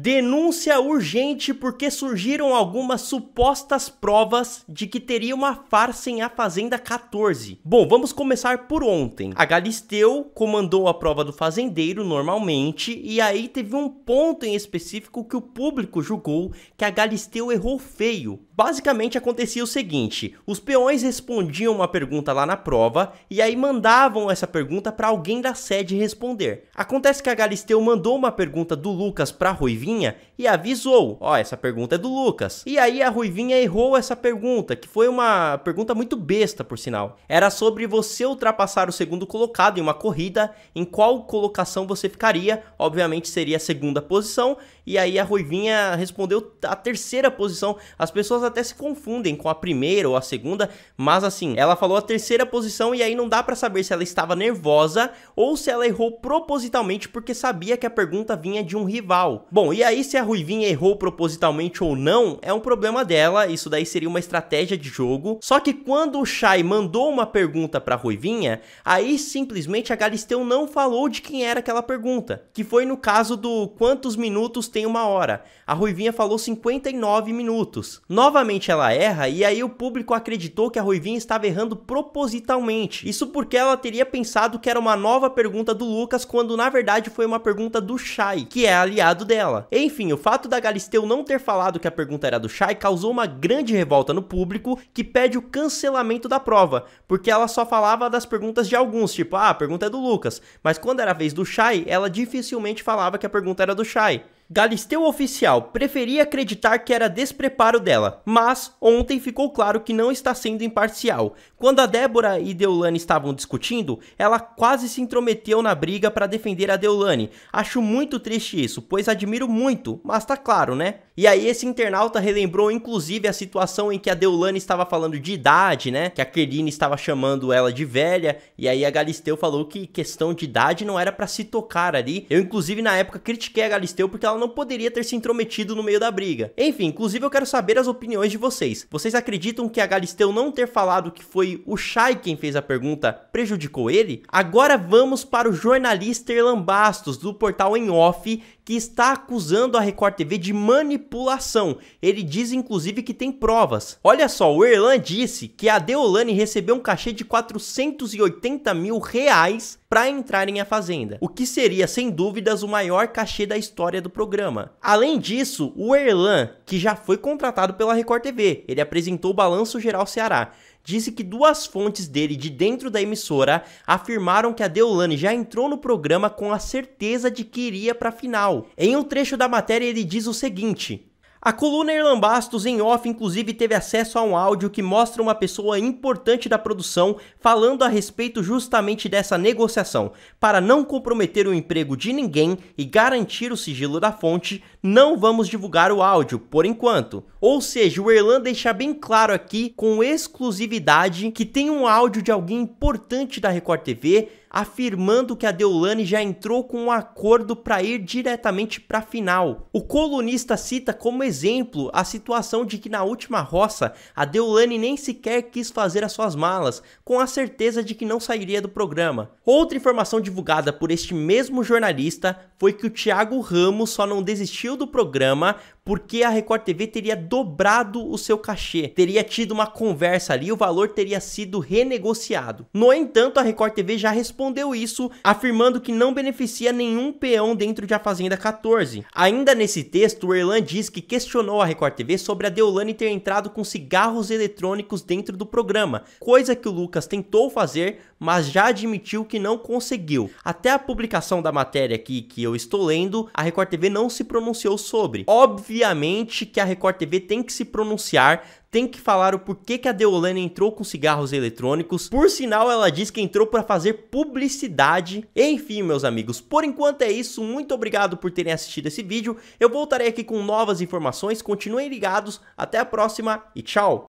Denúncia urgente porque surgiram algumas supostas provas de que teria uma farsa em A Fazenda 14. Bom, vamos começar por ontem. A Galisteu comandou a prova do fazendeiro normalmente e aí teve um ponto em específico que o público julgou que a Galisteu errou feio. Basicamente acontecia o seguinte, os peões respondiam uma pergunta lá na prova e aí mandavam essa pergunta para alguém da sede responder. Acontece que a Galisteu mandou uma pergunta do Lucas para a Ruivinha e avisou, ó, essa pergunta é do Lucas. E aí a Ruivinha errou essa pergunta, que foi uma pergunta muito besta, por sinal. Era sobre você ultrapassar o segundo colocado em uma corrida, em qual colocação você ficaria, obviamente seria a segunda posição, e aí a Ruivinha respondeu a terceira posição. As pessoas até se confundem com a primeira ou a segunda, mas assim, ela falou a terceira posição e aí não dá pra saber se ela estava nervosa ou se ela errou propositalmente porque sabia que a pergunta vinha de um rival. Bom, e aí se a Ruivinha errou propositalmente ou não, é um problema dela, isso daí seria uma estratégia de jogo. Só que quando o Chay mandou uma pergunta pra Ruivinha, aí simplesmente a Galisteu não falou de quem era aquela pergunta, que foi no caso do quantos minutos tem uma hora. A Ruivinha falou 59 minutos. Novamente ela erra e aí o público acreditou que a Ruivinha estava errando propositalmente. Isso porque ela teria pensado que era uma nova pergunta do Lucas, quando na verdade foi uma pergunta do Chay, que é aliado dela. Enfim, o fato da Galisteu não ter falado que a pergunta era do Chay causou uma grande revolta no público, que pede o cancelamento da prova, porque ela só falava das perguntas de alguns, tipo, ah, a pergunta é do Lucas, mas quando era a vez do Chay, ela dificilmente falava que a pergunta era do Chay. Galisteu oficial preferia acreditar que era despreparo dela, mas ontem ficou claro que não está sendo imparcial. Quando a Débora e Deolane estavam discutindo, ela quase se intrometeu na briga para defender a Deolane. Acho muito triste isso, pois admiro muito, mas tá claro, né? E aí esse internauta relembrou inclusive a situação em que a Deolane estava falando de idade, né? Que a Kerline estava chamando ela de velha, e aí a Galisteu falou que questão de idade não era para se tocar ali. Eu inclusive na época critiquei a Galisteu porque ela não poderia ter se intrometido no meio da briga. Enfim, inclusive eu quero saber as opiniões de vocês. Vocês acreditam que a Galisteu não ter falado que foi o Chay quem fez a pergunta prejudicou ele? Agora vamos para o jornalista Erlan Bastos, do portal Em Off, que está acusando a Record TV de manipulação. Ele diz inclusive que tem provas. Olha só, o Erlan disse que a Deolane recebeu um cachê de 480 mil reais para entrar em A Fazenda, o que seria sem dúvidas o maior cachê da história do programa. Além disso, o Erlan, que já foi contratado pela Record TV, ele apresentou o Balanço Geral Ceará, disse que duas fontes dele de dentro da emissora afirmaram que a Deolane já entrou no programa com a certeza de que iria para a final. Em um trecho da matéria ele diz o seguinte: a coluna Erlan Bastos Em Off inclusive teve acesso a um áudio que mostra uma pessoa importante da produção falando a respeito justamente dessa negociação. Para não comprometer o emprego de ninguém e garantir o sigilo da fonte, não vamos divulgar o áudio por enquanto. Ou seja, o Erlan deixa bem claro aqui com exclusividade que tem um áudio de alguém importante da Record TV afirmando que a Deolane já entrou com um acordo para ir diretamente para a final. O colunista cita como exemplo a situação de que na última roça a Deolane nem sequer quis fazer as suas malas, com a certeza de que não sairia do programa. Outra informação divulgada por este mesmo jornalista foi que o Thiago Ramos só não desistiu do programa porque a Record TV teria dobrado o seu cachê. Teria tido uma conversa ali e o valor teria sido renegociado. No entanto, a Record TV já respondeu isso, afirmando que não beneficia nenhum peão dentro de A Fazenda 14. Ainda nesse texto, o Erlan diz que questionou a Record TV sobre a Deolane ter entrado com cigarros eletrônicos dentro do programa, coisa que o Lucas tentou fazer, mas já admitiu que não conseguiu. Até a publicação da matéria aqui que eu estou lendo, a Record TV não se pronunciou sobre. Obviamente que a Record TV tem que se pronunciar, tem que falar o porquê que a Deolane entrou com cigarros eletrônicos. Por sinal, ela diz que entrou para fazer publicidade. Enfim, meus amigos, por enquanto é isso. Muito obrigado por terem assistido esse vídeo. Eu voltarei aqui com novas informações. Continuem ligados. Até a próxima e tchau!